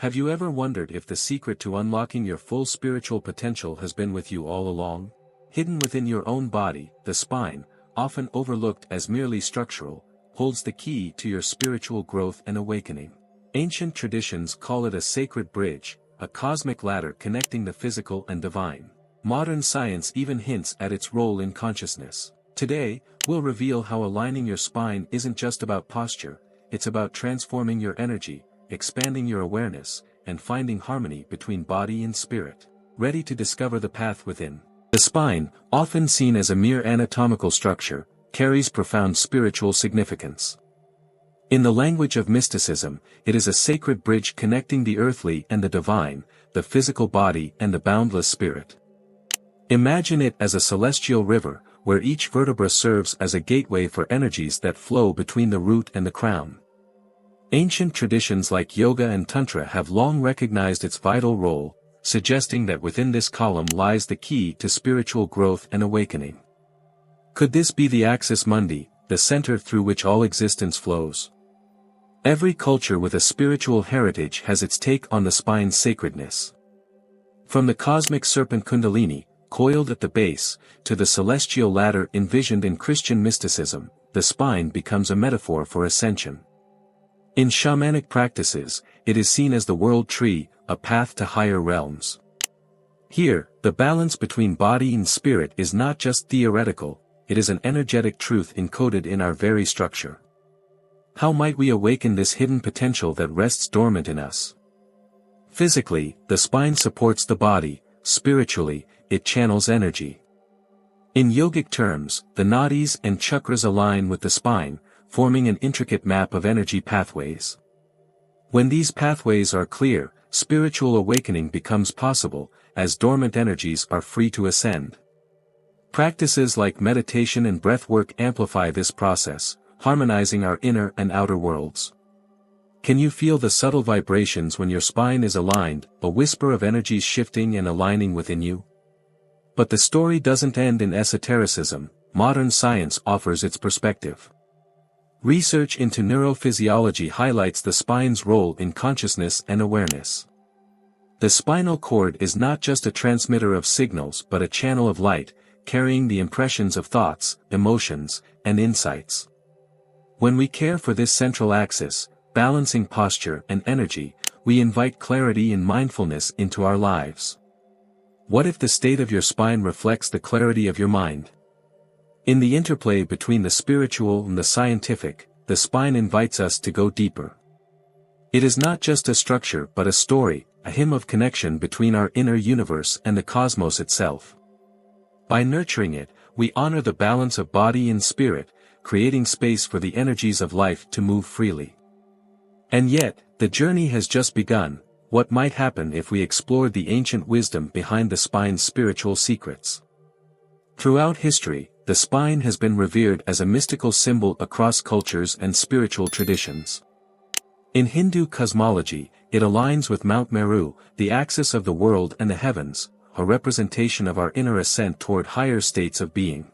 Have you ever wondered if the secret to unlocking your full spiritual potential has been with you all along? Hidden within your own body, the spine, often overlooked as merely structural, holds the key to your spiritual growth and awakening. Ancient traditions call it a sacred bridge, a cosmic ladder connecting the physical and divine. Modern science even hints at its role in consciousness. Today, we'll reveal how aligning your spine isn't just about posture, it's about transforming your energy, expanding your awareness, and finding harmony between body and spirit. Ready to discover the path within? The spine, often seen as a mere anatomical structure, carries profound spiritual significance. In the language of mysticism, it is a sacred bridge connecting the earthly and the divine, the physical body and the boundless spirit. Imagine it as a celestial river, where each vertebra serves as a gateway for energies that flow between the root and the crown. Ancient traditions like yoga and tantra have long recognized its vital role, suggesting that within this column lies the key to spiritual growth and awakening. Could this be the axis mundi, the center through which all existence flows? Every culture with a spiritual heritage has its take on the spine's sacredness. From the cosmic serpent Kundalini, coiled at the base, to the celestial ladder envisioned in Christian mysticism, the spine becomes a metaphor for ascension. In shamanic practices, it is seen as the world tree, a path to higher realms. Here, the balance between body and spirit is not just theoretical, it is an energetic truth encoded in our very structure. How might we awaken this hidden potential that rests dormant in us? Physically, the spine supports the body; spiritually, it channels energy. In yogic terms, the nadis and chakras align with the spine, forming an intricate map of energy pathways. When these pathways are clear, spiritual awakening becomes possible, as dormant energies are free to ascend. Practices like meditation and breathwork amplify this process, harmonizing our inner and outer worlds. Can you feel the subtle vibrations when your spine is aligned, a whisper of energies shifting and aligning within you? But the story doesn't end in esotericism. Modern science offers its perspective. Research into neurophysiology highlights the spine's role in consciousness and awareness. The spinal cord is not just a transmitter of signals but a channel of light, carrying the impressions of thoughts, emotions, and insights. When we care for this central axis, balancing posture and energy, we invite clarity and mindfulness into our lives. What if the state of your spine reflects the clarity of your mind? In the interplay between the spiritual and the scientific, the spine invites us to go deeper. It is not just a structure but a story, a hymn of connection between our inner universe and the cosmos itself. By nurturing it, we honor the balance of body and spirit, creating space for the energies of life to move freely. And yet, the journey has just begun. What might happen if we explored the ancient wisdom behind the spine's spiritual secrets? Throughout history, the spine has been revered as a mystical symbol across cultures and spiritual traditions. In Hindu cosmology, it aligns with Mount Meru, the axis of the world and the heavens, a representation of our inner ascent toward higher states of being.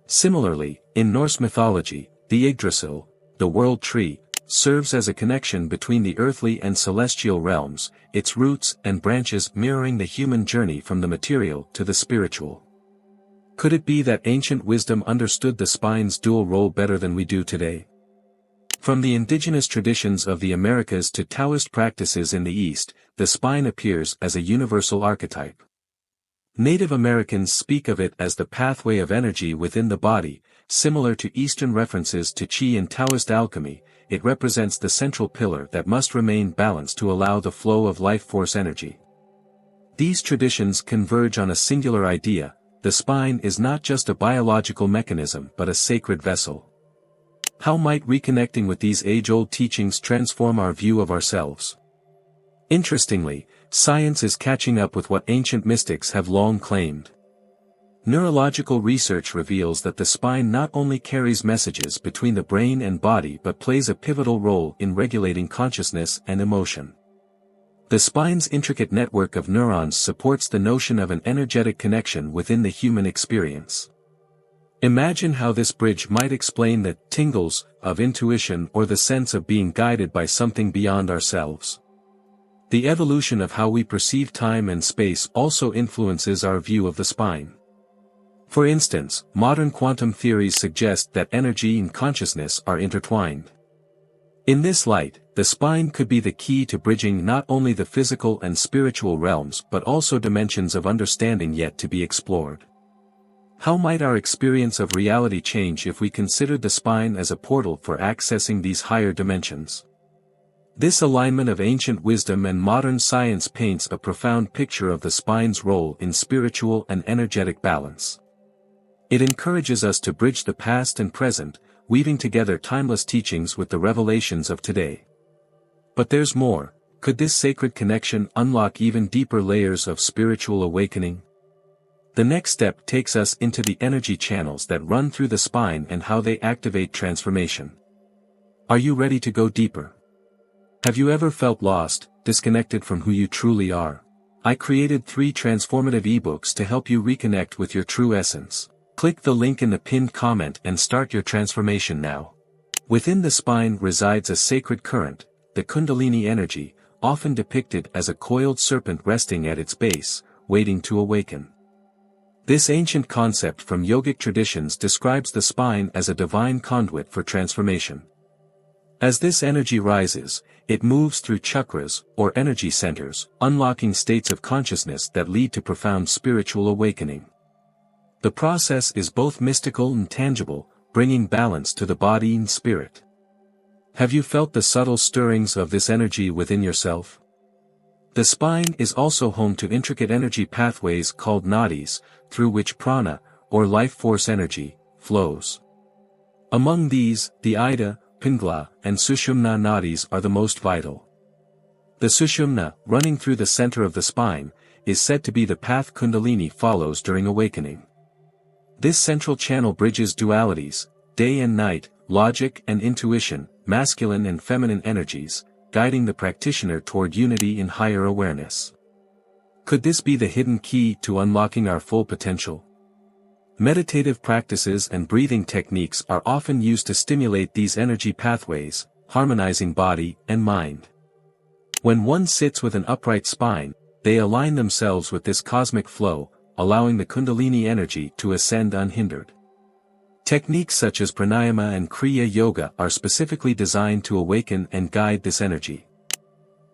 Similarly, in Norse mythology, the Yggdrasil, the world tree, serves as a connection between the earthly and celestial realms, its roots and branches mirroring the human journey from the material to the spiritual. Could it be that ancient wisdom understood the spine's dual role better than we do today? From the indigenous traditions of the Americas to Taoist practices in the East, the spine appears as a universal archetype. Native Americans speak of it as the pathway of energy within the body. Similar to Eastern references to qi and Taoist alchemy, it represents the central pillar that must remain balanced to allow the flow of life force energy. These traditions converge on a singular idea: the spine is not just a biological mechanism but a sacred vessel. How might reconnecting with these age-old teachings transform our view of ourselves? Interestingly, science is catching up with what ancient mystics have long claimed. Neurological research reveals that the spine not only carries messages between the brain and body but plays a pivotal role in regulating consciousness and emotion. The spine's intricate network of neurons supports the notion of an energetic connection within the human experience. Imagine how this bridge might explain the tingles of intuition or the sense of being guided by something beyond ourselves. The evolution of how we perceive time and space also influences our view of the spine. For instance, modern quantum theories suggest that energy and consciousness are intertwined. In this light, the spine could be the key to bridging not only the physical and spiritual realms but also dimensions of understanding yet to be explored. How might our experience of reality change if we considered the spine as a portal for accessing these higher dimensions? This alignment of ancient wisdom and modern science paints a profound picture of the spine's role in spiritual and energetic balance. It encourages us to bridge the past and present, weaving together timeless teachings with the revelations of today. But there's more. Could this sacred connection unlock even deeper layers of spiritual awakening? The next step takes us into the energy channels that run through the spine and how they activate transformation. Are you ready to go deeper? Have you ever felt lost, disconnected from who you truly are? I created 3 transformative ebooks to help you reconnect with your true essence. Click the link in the pinned comment and start your transformation now. Within the spine resides a sacred current, the Kundalini energy, often depicted as a coiled serpent resting at its base, waiting to awaken. This ancient concept from yogic traditions describes the spine as a divine conduit for transformation. As this energy rises, it moves through chakras, or energy centers, unlocking states of consciousness that lead to profound spiritual awakening. The process is both mystical and tangible, bringing balance to the body and spirit. Have you felt the subtle stirrings of this energy within yourself? The spine is also home to intricate energy pathways called nadis, through which prana, or life force energy, flows. Among these, the Ida, Pingala, and Sushumna nadis are the most vital. The Sushumna, running through the center of the spine, is said to be the path Kundalini follows during awakening. This central channel bridges dualities, day and night, logic and intuition, masculine and feminine energies, guiding the practitioner toward unity in higher awareness. Could this be the hidden key to unlocking our full potential? Meditative practices and breathing techniques are often used to stimulate these energy pathways, harmonizing body and mind. When one sits with an upright spine, they align themselves with this cosmic flow, allowing the Kundalini energy to ascend unhindered. Techniques such as pranayama and kriya yoga are specifically designed to awaken and guide this energy.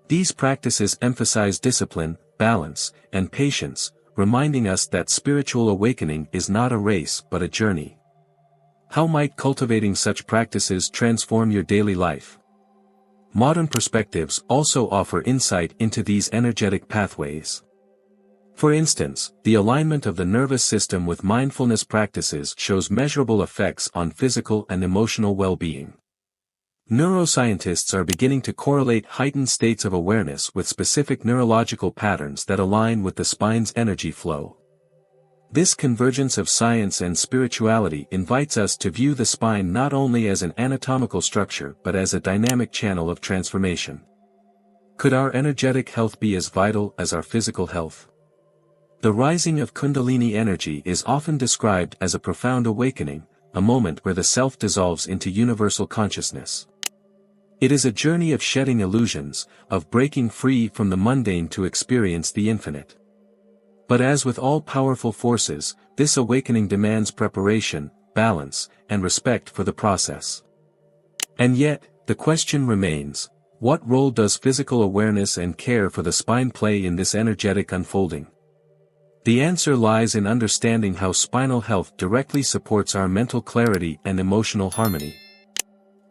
These practices emphasize discipline, balance, and patience, reminding us that spiritual awakening is not a race but a journey. How might cultivating such practices transform your daily life? Modern perspectives also offer insight into these energetic pathways. For instance, the alignment of the nervous system with mindfulness practices shows measurable effects on physical and emotional well-being. Neuroscientists are beginning to correlate heightened states of awareness with specific neurological patterns that align with the spine's energy flow. This convergence of science and spirituality invites us to view the spine not only as an anatomical structure but as a dynamic channel of transformation. Could our energetic health be as vital as our physical health? The rising of Kundalini energy is often described as a profound awakening, a moment where the self dissolves into universal consciousness. It is a journey of shedding illusions, of breaking free from the mundane to experience the infinite. But as with all powerful forces, this awakening demands preparation, balance, and respect for the process. And yet, the question remains, what role does physical awareness and care for the spine play in this energetic unfolding? The answer lies in understanding how spinal health directly supports our mental clarity and emotional harmony.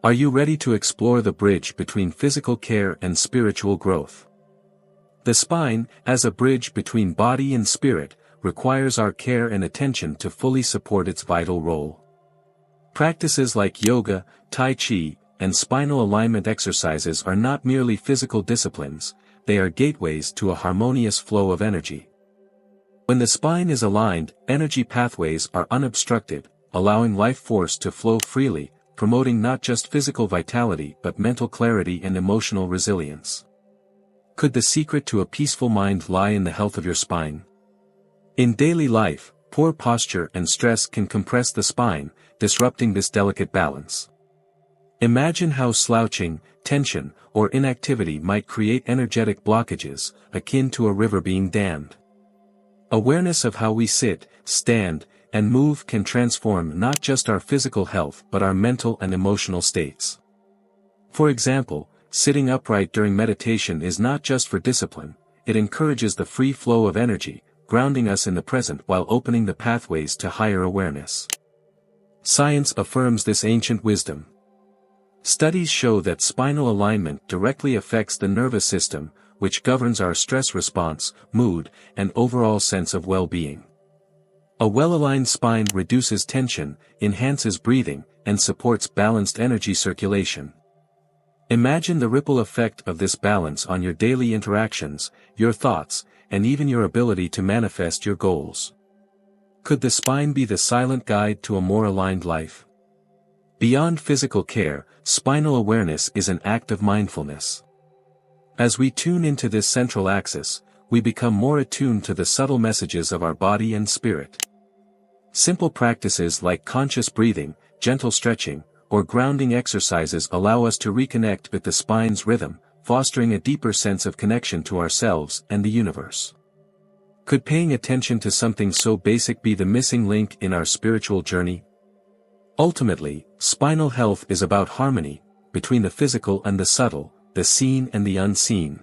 Are you ready to explore the bridge between physical care and spiritual growth? The spine, as a bridge between body and spirit, requires our care and attention to fully support its vital role. Practices like yoga, tai chi, and spinal alignment exercises are not merely physical disciplines, they are gateways to a harmonious flow of energy. When the spine is aligned, energy pathways are unobstructed, allowing life force to flow freely, promoting not just physical vitality but mental clarity and emotional resilience. Could the secret to a peaceful mind lie in the health of your spine? In daily life, poor posture and stress can compress the spine, disrupting this delicate balance. Imagine how slouching, tension, or inactivity might create energetic blockages, akin to a river being dammed. Awareness of how we sit, stand, and move can transform not just our physical health but our mental and emotional states. For example, sitting upright during meditation is not just for discipline, it encourages the free flow of energy, grounding us in the present while opening the pathways to higher awareness. Science affirms this ancient wisdom. Studies show that spinal alignment directly affects the nervous system, which governs our stress response, mood, and overall sense of well-being. A well-aligned spine reduces tension, enhances breathing, and supports balanced energy circulation. Imagine the ripple effect of this balance on your daily interactions, your thoughts, and even your ability to manifest your goals. Could the spine be the silent guide to a more aligned life? Beyond physical care, spinal awareness is an act of mindfulness. As we tune into this central axis, we become more attuned to the subtle messages of our body and spirit. Simple practices like conscious breathing, gentle stretching, or grounding exercises allow us to reconnect with the spine's rhythm, fostering a deeper sense of connection to ourselves and the universe. Could paying attention to something so basic be the missing link in our spiritual journey? Ultimately, spinal health is about harmony, between the physical and the subtle, the seen and the unseen.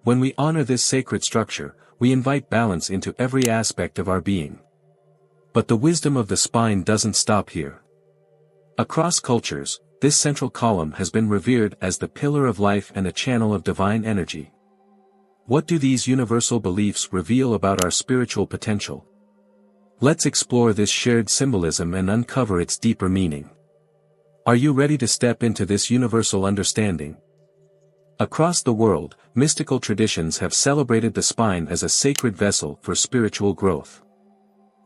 When we honor this sacred structure, we invite balance into every aspect of our being. But the wisdom of the spine doesn't stop here. Across cultures, this central column has been revered as the pillar of life and a channel of divine energy. What do these universal beliefs reveal about our spiritual potential? Let's explore this shared symbolism and uncover its deeper meaning. Are you ready to step into this universal understanding? Across the world, mystical traditions have celebrated the spine as a sacred vessel for spiritual growth.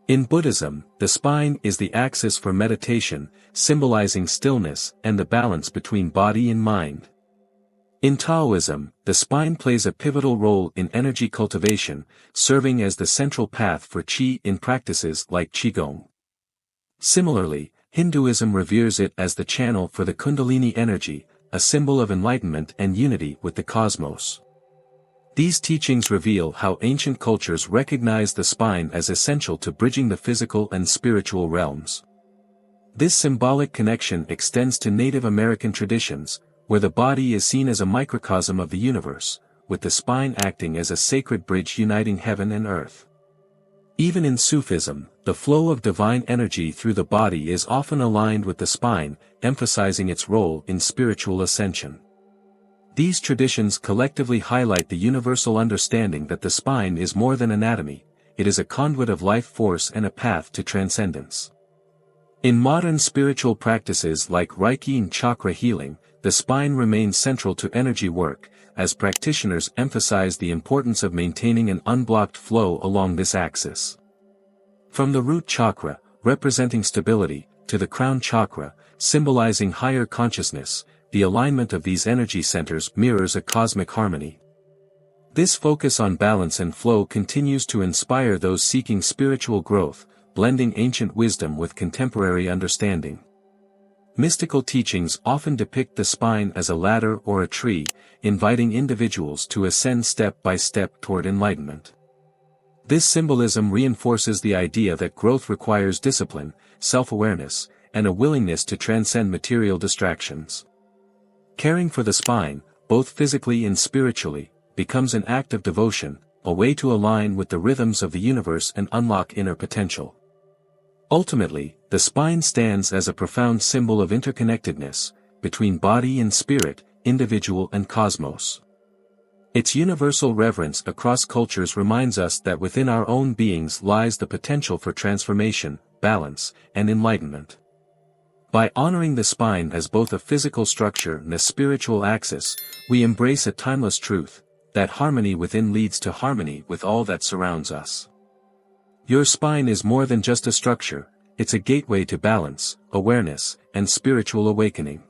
In Buddhism, the spine is the axis for meditation, symbolizing stillness and the balance between body and mind. In Taoism, the spine plays a pivotal role in energy cultivation, serving as the central path for qi in practices like qigong. Similarly, Hinduism reveres it as the channel for the Kundalini energy, a symbol of enlightenment and unity with the cosmos. These teachings reveal how ancient cultures recognized the spine as essential to bridging the physical and spiritual realms. This symbolic connection extends to Native American traditions, where the body is seen as a microcosm of the universe, with the spine acting as a sacred bridge uniting heaven and earth. Even in Sufism, the flow of divine energy through the body is often aligned with the spine, emphasizing its role in spiritual ascension. These traditions collectively highlight the universal understanding that the spine is more than anatomy, it is a conduit of life force and a path to transcendence. In modern spiritual practices like Reiki and chakra healing, the spine remains central to energy work, as practitioners emphasize the importance of maintaining an unblocked flow along this axis. From the root chakra, representing stability, to the crown chakra, symbolizing higher consciousness, the alignment of these energy centers mirrors a cosmic harmony. This focus on balance and flow continues to inspire those seeking spiritual growth, blending ancient wisdom with contemporary understanding. Mystical teachings often depict the spine as a ladder or a tree, inviting individuals to ascend step by step toward enlightenment. This symbolism reinforces the idea that growth requires discipline, self-awareness, and a willingness to transcend material distractions. Caring for the spine, both physically and spiritually, becomes an act of devotion, a way to align with the rhythms of the universe and unlock inner potential. Ultimately, the spine stands as a profound symbol of interconnectedness, between body and spirit, individual and cosmos. Its universal reverence across cultures reminds us that within our own beings lies the potential for transformation, balance, and enlightenment. By honoring the spine as both a physical structure and a spiritual axis, we embrace a timeless truth, that harmony within leads to harmony with all that surrounds us. Your spine is more than just a structure, it's a gateway to balance, awareness, and spiritual awakening.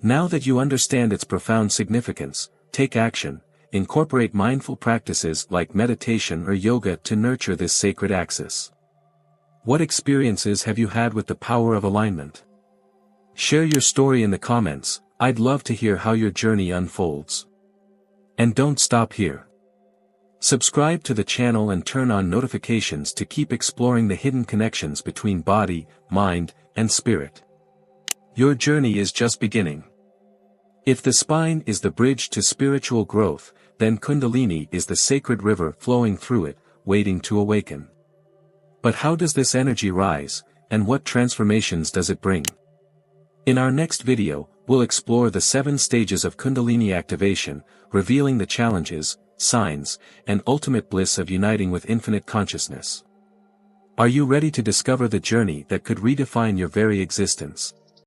Now that you understand its profound significance, take action, incorporate mindful practices like meditation or yoga to nurture this sacred axis. What experiences have you had with the power of alignment? Share your story in the comments, I'd love to hear how your journey unfolds. And don't stop here. Subscribe to the channel and turn on notifications to keep exploring the hidden connections between body, mind, and spirit. Your journey is just beginning. If the spine is the bridge to spiritual growth, then Kundalini is the sacred river flowing through it, waiting to awaken. But how does this energy rise, and what transformations does it bring? In our next video, we'll explore the 7 stages of Kundalini activation, revealing the challenges, signs, and ultimate bliss of uniting with infinite consciousness. Are you ready to discover the journey that could redefine your very existence?